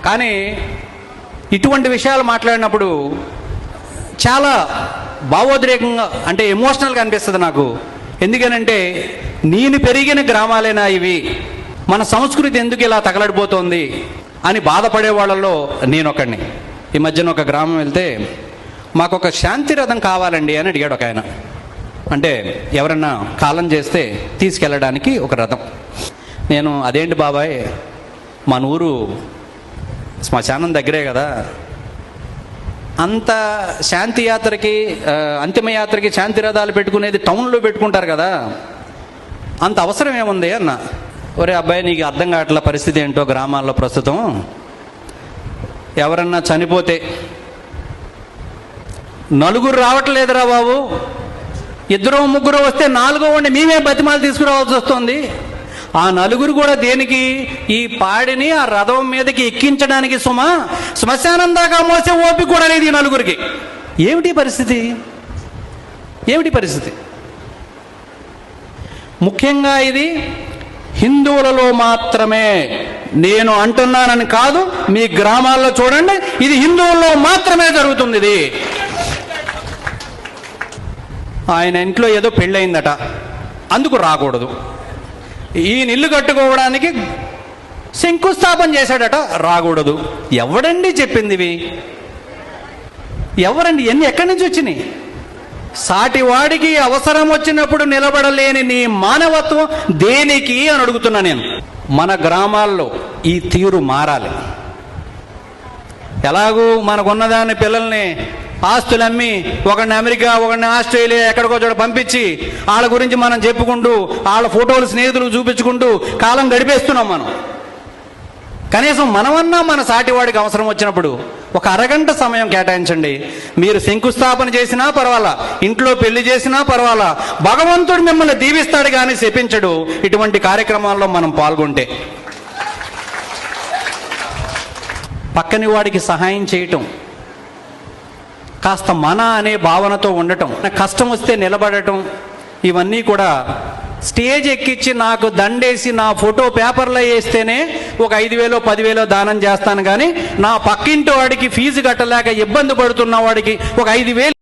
కానీ ఇటువంటి విషయాలు మాట్లాడినప్పుడు చాలా భావోద్రేకంగా, అంటే ఎమోషనల్గా అనిపిస్తుంది నాకు. ఎందుకనంటే నేను పెరిగిన గ్రామాలేనా ఇవి, మన సంస్కృతి ఎందుకు ఇలా తగలడిపోతుంది అని బాధపడే వాళ్ళలో నేను ఒకడిని. ఈ మధ్యన ఒక గ్రామం వెళ్తే మాకు ఒక శాంతి రథం కావాలండి అని అడిగాడు ఒక ఆయన. అంటే ఎవరన్నా కాలం చేస్తే తీసుకెళ్ళడానికి ఒక రథం. నేను అదేంటి బాబాయ్, మన ఊరు శ్మశానం దగ్గరే కదా, అంత శాంతి యాత్రకి అంతిమయాత్రకి శాంతి రథాలు పెట్టుకునేది టౌన్లో పెట్టుకుంటారు కదా, అంత అవసరం ఏముంది అన్న. ఒరే అబ్బాయి, నీకు అర్థం కావట్ల పరిస్థితి ఏంటో గ్రామాల్లో ప్రస్తుతం. ఎవరన్నా చనిపోతే నలుగురు రావట్లేదురా బాబు, ఇద్దరు ముగ్గురు వస్తే నాలుగో వాడిని మేమే బతిమాలు తీసుకురావాల్సి వస్తుంది. ఆ నలుగురు కూడా దేనికి, ఈ పాడిని ఆ రథం మీదకి ఎక్కించడానికి సుమా, శ్మశానం దాకా మోసే ఓపిక కూడా లేదు ఈ నలుగురికి. ఏమిటి పరిస్థితి, ఏమిటి పరిస్థితి? ముఖ్యంగా ఇది హిందువులలో మాత్రమే, నేను అంటున్నానని కాదు, మీ గ్రామాల్లో చూడండి, ఇది హిందువుల్లో మాత్రమే జరుగుతుంది. ఇది ఆయన ఇంట్లో ఏదో పెళ్ళయిందట, అందుకు రాకూడదు. ఈయన ఇల్లు కట్టుకోవడానికి శంకుస్థాపన చేశాడట, రాకూడదు. ఎవడండి చెప్పింది ఇవి? ఎవరండి? ఎన్ని ఎక్కడి నుంచి వచ్చినాయి? సాటివాడికి అవసరం వచ్చినప్పుడు నిలబడలేని నీ మానవత్వం దేనికి అని అడుగుతున్నా నేను. మన గ్రామాల్లో ఈ తీరు మారాలి. ఎలాగూ మనకున్నదాన్ని పిల్లల్ని ఆస్తులు అమ్మి ఒకడిని అమెరికా, ఒకడిని ఆస్ట్రేలియా, ఎక్కడికో చోట పంపించి వాళ్ళ గురించి మనం చెప్పుకుంటూ, వాళ్ళ ఫోటోలు స్నేహితులు చూపించుకుంటూ కాలం గడిపేస్తున్నాం మనం. కనీసం మనమన్నా మన సాటివాడికి అవసరం వచ్చినప్పుడు ఒక అరగంట సమయం కేటాయించండి. మీరు శంకుస్థాపన చేసినా పర్వాలా, ఇంట్లో పెళ్లి చేసినా పర్వాలా, భగవంతుడు మిమ్మల్ని దీవిస్తాడు కానీ శపించడు. ఇటువంటి కార్యక్రమాల్లో మనం పాల్గొంటే పక్కని వాడికి సహాయం చేయటం, కాస్త మన అనే భావనతో ఉండటం, కష్టం వస్తే నిలబడటం, ఇవన్నీ కూడా స్టేజ్ ఎక్కించి నాకు దండేసి నా ఫోటో పేపర్లో వేస్తేనే ఒక 5,000 10,000 దానం చేస్తాను. కానీ నా పక్కింటి వాడికి ఫీజు కట్టలేక ఇబ్బంది పడుతున్న వాడికి ఒక 5,000